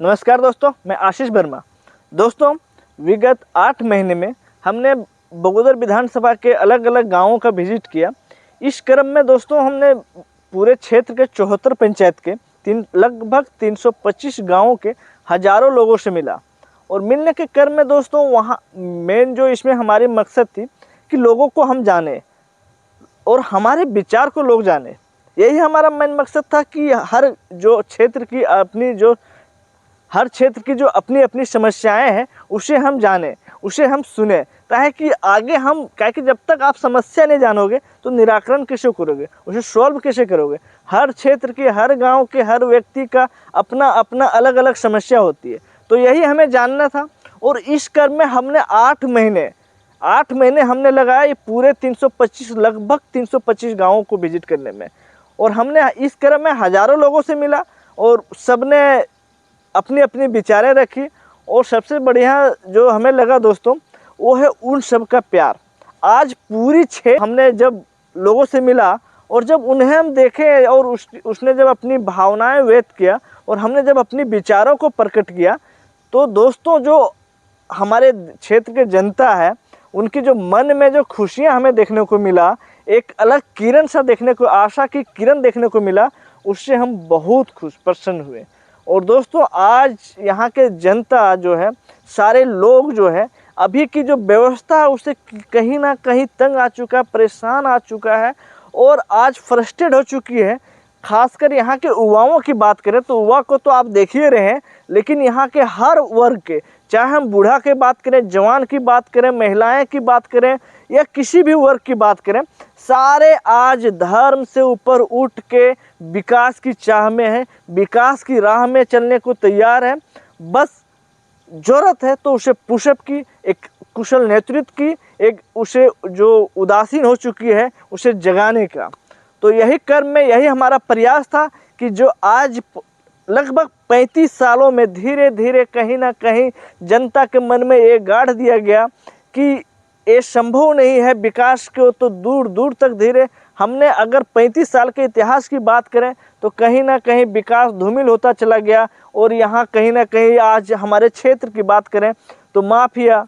नमस्कार दोस्तों, मैं आशीष वर्मा। दोस्तों, विगत 8 महीने में हमने बगोदर विधानसभा के अलग अलग गांवों का विजिट किया। इस क्रम में दोस्तों हमने पूरे क्षेत्र के 74 पंचायत के लगभग 325 गांवों के हजारों लोगों से मिला। और मिलने के क्रम में दोस्तों वहाँ मेन जो इसमें हमारी मकसद थी कि लोगों को हम जाने और हमारे विचार को लोग जाने। यही हमारा मेन मकसद था कि हर क्षेत्र की जो अपनी अपनी समस्याएं हैं उसे हम जानें, उसे हम सुने, ताकि आगे हम कि जब तक आप समस्या नहीं जानोगे तो निराकरण कैसे करोगे, उसे सॉल्व कैसे करोगे। हर क्षेत्र के, हर गांव के, हर व्यक्ति का अपना अपना अलग अलग समस्या होती है, तो यही हमें जानना था। और इस क्रम में हमने 8 महीने हमने लगाया ये पूरे 325 लगभग 325 गाँवों को विजिट करने में। और हमने इस क्रम में हजारों लोगों से मिला और सबने अपनी अपनी विचारें रखी। और सबसे बढ़िया जो हमें लगा दोस्तों वो है उन सब का प्यार। आज पूरी हमने जब लोगों से मिला और जब उन्हें हम देखे और उसने जब अपनी भावनाएं व्यक्त किया और हमने जब अपनी विचारों को प्रकट किया, तो दोस्तों जो हमारे क्षेत्र के जनता है उनकी जो मन में जो खुशियां हमें देखने को मिला, एक अलग किरण सा देखने को, आशा की किरण देखने को मिला, उससे हम बहुत प्रसन्न हुए। और दोस्तों आज यहाँ के जनता जो है, सारे लोग जो है, अभी की जो व्यवस्था है उससे कहीं ना कहीं तंग आ चुका है, परेशान आ चुका है और आज फ्रस्ट्रेट हो चुकी है। खासकर यहाँ के युवाओं की बात करें तो युवा को तो आप देख ही रहे हैं, लेकिन यहाँ के हर वर्ग के, चाहे हम बूढ़ा की बात करें, जवान की बात करें, महिलाएं की बात करें या किसी भी वर्ग की बात करें, सारे आज धर्म से ऊपर उठ के विकास की चाह में है, विकास की राह में चलने को तैयार है। बस जरूरत है तो उसे पुशअप की, एक कुशल नेतृत्व की, एक उसे जो उदासीन हो चुकी है उसे जगाने का। तो यही कर्म में यही हमारा प्रयास था कि जो आज लगभग 35 सालों में धीरे धीरे कहीं ना कहीं जनता के मन में ये गाड़ दिया गया कि ये संभव नहीं है, विकास को तो दूर दूर तक धीरे हमने अगर 35 साल के इतिहास की बात करें तो कहीं ना कहीं विकास धूमिल होता चला गया। और यहाँ कहीं ना कहीं आज हमारे क्षेत्र की बात करें तो माफिया,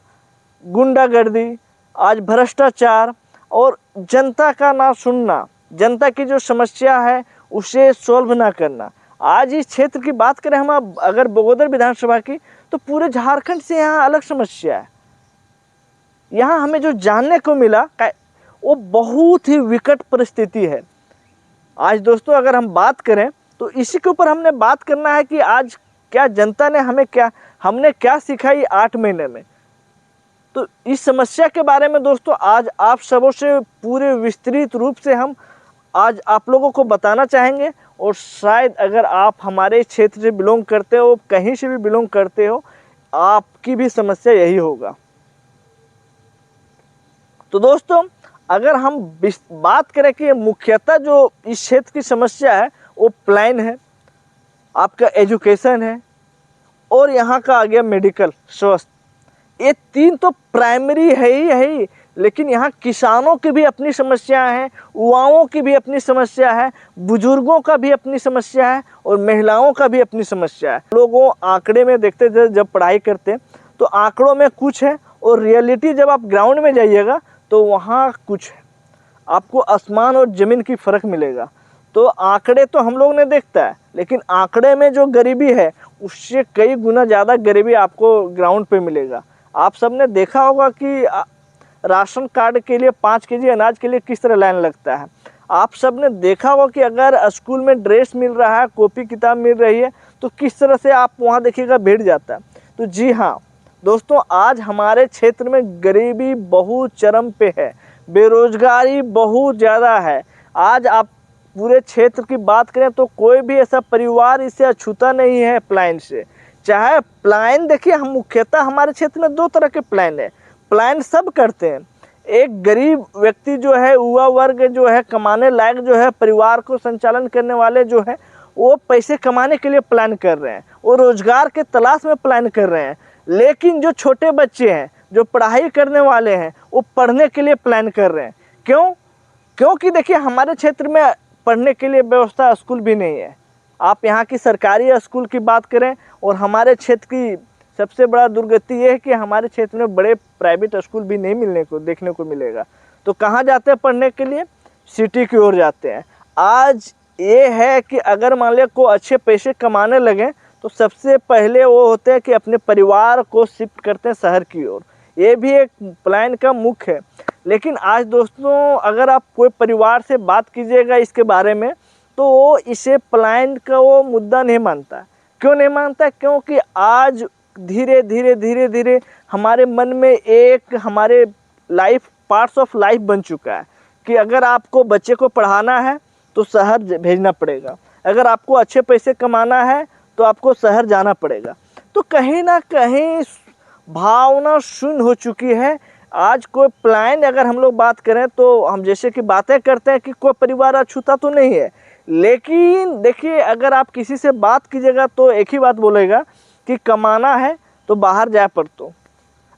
गुंडागर्दी, आज भ्रष्टाचार और जनता का ना सुनना, जनता की जो समस्या है उसे सॉल्व ना करना। आज इस क्षेत्र की बात करें हम अगर बगोदर विधानसभा की, तो पूरे झारखंड से यहाँ अलग समस्या है। यहाँ हमें जो जानने को मिला वो बहुत ही विकट परिस्थिति है। आज दोस्तों अगर हम बात करें तो इसी के ऊपर हमने बात करना है कि आज क्या जनता ने हमने क्या सीखा ये 8 महीने में। तो इस समस्या के बारे में दोस्तों आज आप सबों से पूरे विस्तृत रूप से हम आज आप लोगों को बताना चाहेंगे। और शायद अगर आप हमारे क्षेत्र से बिलोंग करते हो, कहीं से भी बिलोंग करते हो, आपकी भी समस्या यही होगा। तो दोस्तों अगर हम बात करें कि मुख्यतः जो इस क्षेत्र की समस्या है वो प्लान है, आपका एजुकेशन है और यहाँ का आ गया मेडिकल स्वास्थ्य। ये 3 तो प्राइमरी है ही, लेकिन यहाँ किसानों की भी अपनी समस्या है, युवाओं की भी अपनी समस्या है, बुजुर्गों का भी अपनी समस्या है और महिलाओं का भी अपनी समस्या है। लोगों आंकड़े में देखते थे जब पढ़ाई करते तो आंकड़ों में कुछ है और रियलिटी जब आप ग्राउंड में जाइएगा तो वहाँ कुछ है, आपको आसमान और ज़मीन की फ़र्क मिलेगा। तो आंकड़े तो हम लोग ने देखता है, लेकिन आंकड़े में जो गरीबी है उससे कई गुना ज़्यादा गरीबी आपको ग्राउंड पे मिलेगा। आप सब ने देखा होगा कि राशन कार्ड के लिए 5 केजी अनाज के लिए किस तरह लाइन लगता है। आप सब ने देखा होगा कि अगर स्कूल में ड्रेस मिल रहा है, कॉपी किताब मिल रही है, तो किस तरह से आप वहाँ देखिएगा भीड़ जाता है। तो जी हाँ दोस्तों, आज हमारे क्षेत्र में गरीबी बहुत चरम पे है, बेरोजगारी बहुत ज़्यादा है। आज आप पूरे क्षेत्र की बात करें तो कोई भी ऐसा परिवार इसे अछूता नहीं है प्लान से। चाहे प्लान देखिए, हम मुख्यतः हमारे क्षेत्र में 2 तरह के प्लान है। प्लान सब करते हैं, एक गरीब व्यक्ति जो है, युवा वर्ग जो है, कमाने लायक जो है, परिवार को संचालन करने वाले जो है, वो पैसे कमाने के लिए प्लान कर रहे हैं, वो रोजगार के तलाश में प्लान कर रहे हैं। लेकिन जो छोटे बच्चे हैं, जो पढ़ाई करने वाले हैं, वो पढ़ने के लिए प्लान कर रहे हैं। क्योंकि देखिए हमारे क्षेत्र में पढ़ने के लिए व्यवस्था स्कूल भी नहीं है, आप यहाँ की सरकारी स्कूल की बात करें, और हमारे क्षेत्र की सबसे बड़ा दुर्गति ये है कि हमारे क्षेत्र में बड़े प्राइवेट स्कूल भी नहीं मिलने को देखने को मिलेगा। तो कहाँ जाते हैं पढ़ने के लिए? सिटी की ओर जाते हैं। आज ये है कि अगर मान लिया को अच्छे पैसे कमाने लगे तो सबसे पहले वो होते हैं कि अपने परिवार को शिफ्ट करते हैं शहर की ओर। ये भी एक प्लान का मुख्य है। लेकिन आज दोस्तों अगर आप कोई परिवार से बात कीजिएगा इसके बारे में तो वो इसे प्लान का वो मुद्दा नहीं मानता। क्यों नहीं मानता? क्योंकि आज धीरे धीरे धीरे धीरे हमारे मन में एक हमारे लाइफ पार्ट्स ऑफ लाइफ बन चुका है कि अगर आपको बच्चे को पढ़ाना है तो शहर भेजना पड़ेगा, अगर आपको अच्छे पैसे कमाना है तो आपको शहर जाना पड़ेगा। तो कहीं ना कहीं भावना शून्य हो चुकी है। आज कोई प्लान अगर हम लोग बात करें तो हम जैसे कि बातें करते हैं कि कोई परिवार अछूता तो नहीं है, लेकिन देखिए अगर आप किसी से बात कीजिएगा तो एक ही बात बोलेगा कि कमाना है तो बाहर जाए पड़तो,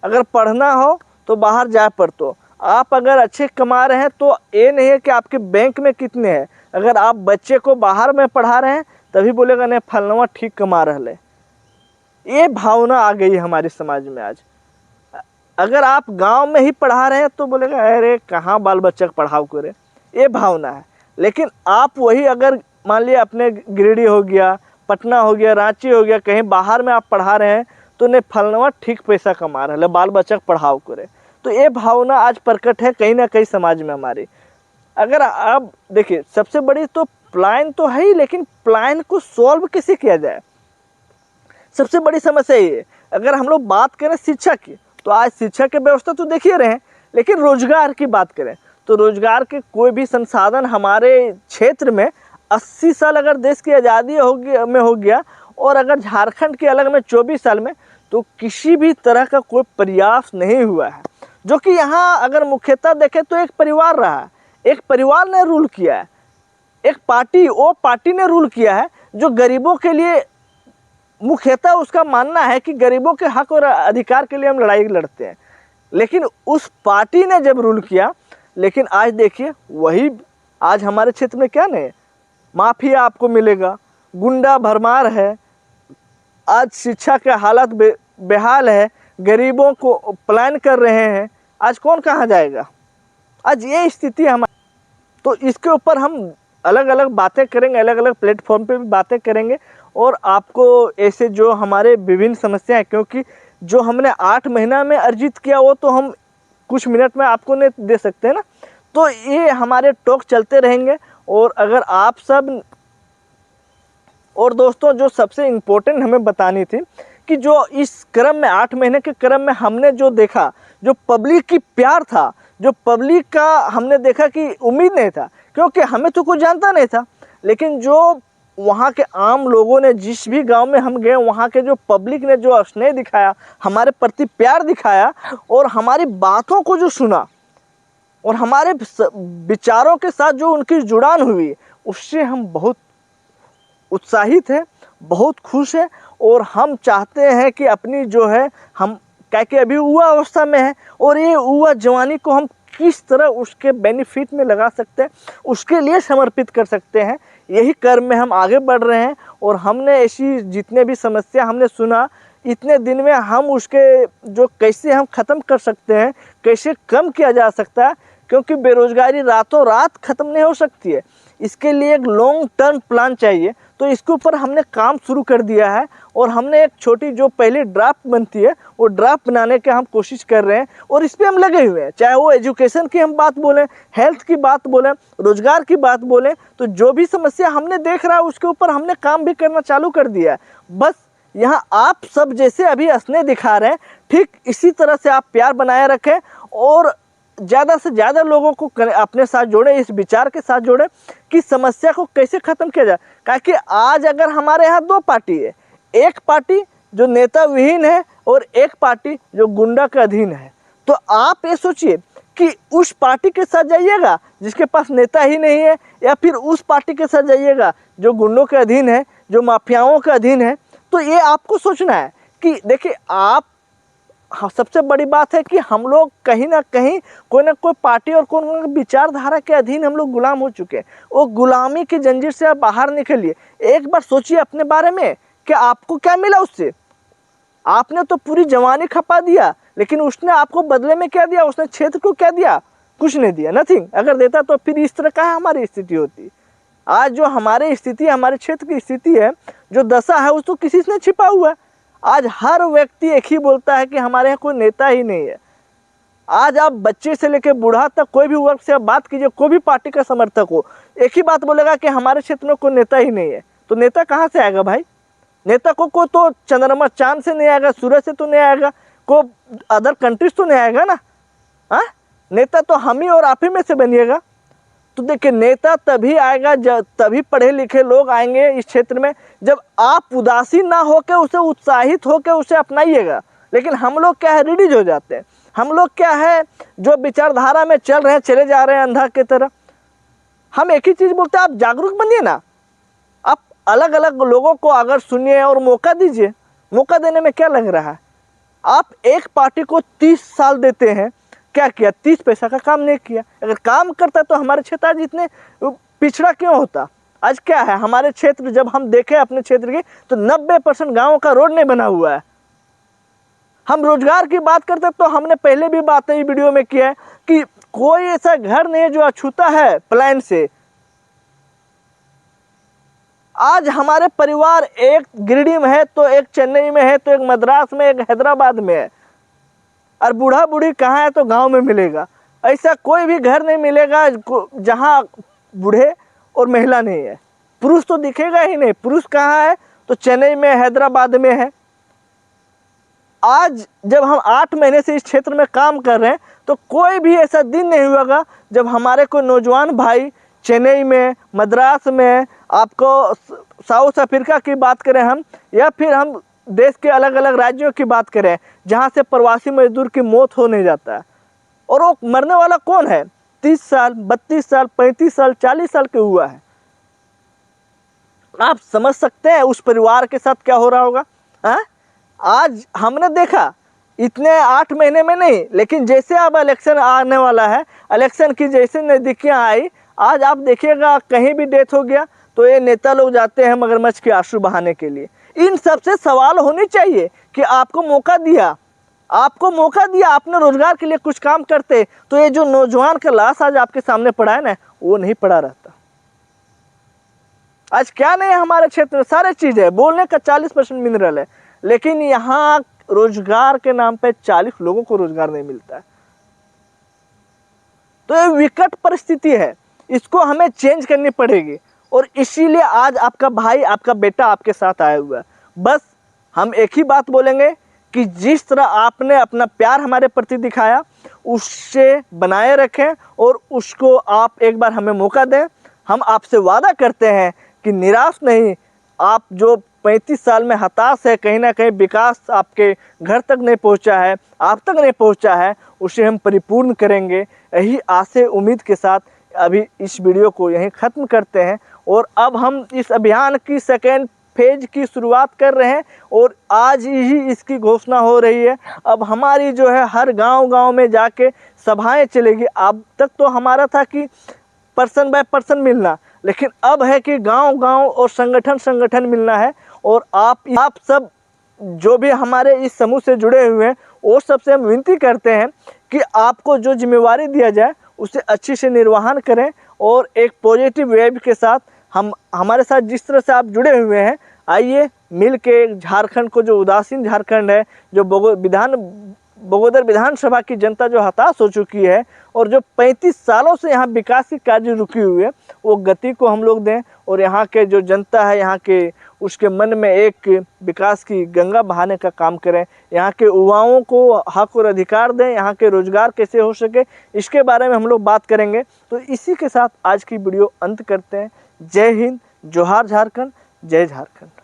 अगर पढ़ना हो तो बाहर जाए पड़तो। आप अगर अच्छे कमा रहे हैं तो ये नहीं है कि आपके बैंक में कितने हैं, अगर आप बच्चे को बाहर में पढ़ा रहे हैं तभी बोलेगा नहीं फलनवा ठीक कमा रहे। ये भावना आ गई है हमारे समाज में आज। अगर आप गांव में ही पढ़ा रहे हैं तो बोलेगा अरे कहाँ बाल बच्चा पढ़ाओ करे, ये भावना है। लेकिन आप वही अगर मान लिया अपने गिरिडीह हो गया, पटना हो गया, रांची हो गया, कहीं बाहर में आप पढ़ा रहे हैं तो नहीं फलनवा ठीक पैसा कमा रहे बाल बच्चा पढ़ाओ करे। तो ये भावना आज प्रकट है कहीं ना कहीं समाज में हमारी। अगर आप देखिए सबसे बड़ी तो प्लान तो है ही, लेकिन प्लान को सॉल्व कैसे किया जाए, सबसे बड़ी समस्या ये है। अगर हम लोग बात करें शिक्षा की तो आज शिक्षा की व्यवस्था तो देखिए रहे हैं, लेकिन रोजगार की बात करें तो रोजगार के कोई भी संसाधन हमारे क्षेत्र में 80 साल अगर देश की आज़ादी हो गया और अगर झारखंड के अलग में 24 साल में, तो किसी भी तरह का कोई प्रयास नहीं हुआ है। जो कि यहाँ अगर मुख्यतः देखें तो एक परिवार रहा है, एक परिवार ने रूल किया है, एक पार्टी वो पार्टी ने रूल किया है जो गरीबों के लिए मुख्यतः उसका मानना है कि गरीबों के हक और अधिकार के लिए हम लड़ाई लड़ते हैं। लेकिन उस पार्टी ने जब रूल किया, लेकिन आज देखिए वही आज हमारे क्षेत्र में क्या नहीं, माफिया आपको मिलेगा, गुंडा भरमार है, आज शिक्षा के हालत बेहाल है, गरीबों को प्लान कर रहे हैं, आज कौन कहाँ जाएगा? आज ये स्थिति हमारी। तो इसके ऊपर हम अलग अलग बातें करेंगे, अलग अलग प्लेटफॉर्म पे भी बातें करेंगे और आपको ऐसे जो हमारे विभिन्न समस्याएं, क्योंकि जो हमने 8 महीना में अर्जित किया वो तो हम कुछ मिनट में आपको नहीं दे सकते हैं ना। तो ये हमारे टॉक चलते रहेंगे। और अगर आप सब और दोस्तों जो सबसे इम्पोर्टेंट हमें बतानी थी कि जो इस क्रम में 8 महीने के क्रम में हमने जो देखा, जो पब्लिक की प्यार था, जो पब्लिक का हमने देखा कि उम्मीद नहीं था, क्योंकि हमें तो कुछ जानता नहीं था, लेकिन जो वहाँ के आम लोगों ने जिस भी गांव में हम गए वहाँ के जो पब्लिक ने जो स्नेह दिखाया, हमारे प्रति प्यार दिखाया और हमारी बातों को जो सुना और हमारे विचारों के साथ जो उनकी जुड़ान हुई, उससे हम बहुत उत्साहित हैं, बहुत खुश हैं। और हम चाहते हैं कि अपनी जो है हम क्या कि अभी युवा अवस्था में है और ये युवा जवानी को हम किस तरह उसके बेनिफिट में लगा सकते हैं, उसके लिए समर्पित कर सकते हैं, यही कर्म में हम आगे बढ़ रहे हैं। और हमने ऐसी जितने भी समस्या हमने सुना इतने दिन में हम उसके जो कैसे हम ख़त्म कर सकते हैं, कैसे कम किया जा सकता है, क्योंकि बेरोजगारी रातों रात ख़त्म नहीं हो सकती है, इसके लिए एक लॉन्ग टर्म प्लान चाहिए। तो इसके ऊपर हमने काम शुरू कर दिया है और हमने एक छोटी जो पहली ड्राफ्ट बनती है वो ड्राफ्ट बनाने की हम कोशिश कर रहे हैं और इस पर हम लगे हुए हैं। चाहे वो एजुकेशन की हम बात बोलें, हेल्थ की बात बोलें, रोजगार की बात बोलें, तो जो भी समस्या हमने देख रहा है उसके ऊपर हमने काम भी करना चालू कर दिया है। बस यहाँ आप सब जैसे अभी स्नेह दिखा रहे हैं, ठीक इसी तरह से आप प्यार बनाए रखें और ज़्यादा से ज़्यादा लोगों को अपने साथ जोड़ें, इस विचार के साथ जोड़ें कि समस्या को कैसे ख़त्म किया जाए। क्योंकि आज अगर हमारे यहाँ 2 पार्टी है, एक पार्टी जो नेता विहीन है और एक पार्टी जो गुंडा के अधीन है, तो आप ये सोचिए कि उस पार्टी के साथ जाइएगा जिसके पास नेता ही नहीं है, या फिर उस पार्टी के साथ जाइएगा जो गुंडों के अधीन है, जो माफियाओं के अधीन है। तो ये आपको सोचना है कि देखिए आप सबसे बड़ी बात है कि हम लोग कहीं ना कहीं कोई ना कोई पार्टी और कोई ना कोई विचारधारा के अधीन हम लोग गुलाम हो चुके हैं। वो गुलामी की जंजीर से आप बाहर निकलिए। एक बार सोचिए अपने बारे में कि आपको क्या मिला उससे। आपने तो पूरी जवानी खपा दिया, लेकिन उसने आपको बदले में क्या दिया? उसने क्षेत्र को क्या दिया? कुछ नहीं दिया, नथिंग। अगर देता तो फिर इस तरह का हमारी स्थिति होती। आज जो हमारी स्थिति, हमारे क्षेत्र की स्थिति है, जो दशा है, उस तो किसी से छिपा हुआ है। आज हर व्यक्ति एक ही बोलता है कि हमारे यहाँ कोई नेता ही नहीं है। आज आप बच्चे से लेकर बूढ़ा तक कोई भी वर्ग से आप बात कीजिए, कोई भी पार्टी का समर्थक हो, एक ही बात बोलेगा कि हमारे क्षेत्र में कोई नेता ही नहीं है। तो नेता कहाँ से आएगा भाई? नेता को तो चंद्रमा चांद से नहीं आएगा, सूरज से तो नहीं आएगा, को अदर कंट्रीज तो नहीं आएगा ना। हाँ, नेता तो हम ही और आप ही में से बनिएगा। तो देखिए, नेता तभी आएगा जब, तभी पढ़े लिखे लोग आएंगे इस क्षेत्र में, जब आप उदासीन ना होकर उसे उत्साहित होकर उसे अपनाइएगा। लेकिन हम लोग क्या है, रिडीज हो जाते हैं। हम लोग क्या है, जो विचारधारा में चल रहे हैं, चले जा रहे हैं अंधा की तरह। हम एक ही चीज बोलते हैं, आप जागरूक बनिए ना। आप अलग अलग लोगों को अगर सुनिए और मौका दीजिए। मौका देने में क्या लग रहा है? आप एक पार्टी को 30 साल देते हैं, क्या किया? 30 पैसा का काम नहीं किया। अगर काम करता तो हमारे क्षेत्र आज इतने पिछड़ा क्यों होता? आज क्या है हमारे क्षेत्र, जब हम देखें अपने क्षेत्र की, तो 90% गाँव का रोड नहीं बना हुआ है। हम रोजगार की बात करते तो हमने पहले भी बातें वीडियो में किया है कि कोई ऐसा घर नहीं है जो अछूता है प्लान से। आज हमारे परिवार एक गिरिडीह में है, तो एक चेन्नई में है, तो एक मद्रास में, एक हैदराबाद में है। और बूढ़ा बूढ़ी कहाँ है? तो गांव में मिलेगा। ऐसा कोई भी घर नहीं मिलेगा जहां बूढ़े और महिला नहीं है। पुरुष तो दिखेगा ही नहीं। पुरुष कहाँ है? तो चेन्नई में, हैदराबाद में है। आज जब हम 8 महीने से इस क्षेत्र में काम कर रहे हैं, तो कोई भी ऐसा दिन नहीं होगा जब हमारे कोई नौजवान भाई चेन्नई में, मद्रास में, आपको साउथ अफ्रीका की बात करें हम, या फिर हम देश के अलग अलग राज्यों की बात करें जहां से प्रवासी मजदूर की मौत होने जाता है, और वो मरने वाला कौन है? 30 साल, 32 साल, 35 साल, 40 साल के हुआ है। आप समझ सकते हैं उस परिवार के साथ क्या हो रहा होगा। हाँ, आज हमने देखा इतने 8 महीने में नहीं, लेकिन जैसे अब इलेक्शन आने वाला है, इलेक्शन की जैसे नजदीकियां आई, आज आप देखिएगा कहीं भी डेथ हो गया तो ये नेता लोग जाते हैं मगरमच्छ के आंसू बहाने के लिए। इन सबसे सवाल होने चाहिए कि आपको मौका दिया, आपने रोजगार के लिए कुछ काम करते, तो ये जो नौजवान का लाश आज आपके सामने पड़ा है ना, वो नहीं पड़ा रहता। आज क्या नहीं है हमारे क्षेत्र में? सारे चीज है। बोलने का 40% मिनरल है, लेकिन यहाँ रोजगार के नाम पे 40 लोगों को रोजगार नहीं मिलता है। तो ये विकट परिस्थिति है, इसको हमें चेंज करनी पड़ेगी। और इसीलिए आज आपका भाई, आपका बेटा आपके साथ आया हुआ है। बस हम एक ही बात बोलेंगे कि जिस तरह आपने अपना प्यार हमारे प्रति दिखाया, उससे बनाए रखें और उसको आप एक बार हमें मौका दें। हम आपसे वादा करते हैं कि निराश नहीं, आप जो 35 साल में हताश है, कहीं ना कहीं विकास आपके घर तक नहीं पहुंचा है, आप तक नहीं पहुंचा है, उसे हम परिपूर्ण करेंगे। यही आशा उम्मीद के साथ अभी इस वीडियो को यहीं ख़त्म करते हैं। और अब हम इस अभियान की सेकेंड फेज की शुरुआत कर रहे हैं और आज ही इसकी घोषणा हो रही है। अब हमारी जो है हर गांव में जाके सभाएं चलेगी। अब तक तो हमारा था कि पर्सन बाय पर्सन मिलना, लेकिन अब है कि गांव और संगठन मिलना है। और आप सब जो भी हमारे इस समूह से जुड़े हुए हैं, वो सबसे हम विनती करते हैं कि आपको जो जिम्मेवारी दिया जाए उसे अच्छी से निर्वहन करें और एक पॉजिटिव वेव के साथ हम हमारे साथ जिस तरह से आप जुड़े हुए हैं, आइए मिल के झारखंड को, जो उदासीन झारखंड है, जो बगोदर विधानसभा की जनता जो हताश हो चुकी है और जो 35 सालों से यहाँ विकास की कार्य रुकी हुई है, वो गति को हम लोग दें और यहाँ के जो जनता है, यहाँ के उसके मन में एक विकास की गंगा बहाने का काम करें। यहाँ के युवाओं को हक और अधिकार दें, यहाँ के रोजगार कैसे हो सके, इसके बारे में हम लोग बात करेंगे। तो इसी के साथ आज की वीडियो अंत करते हैं। जय हिंद, जोहार झारखंड, जय झारखंड।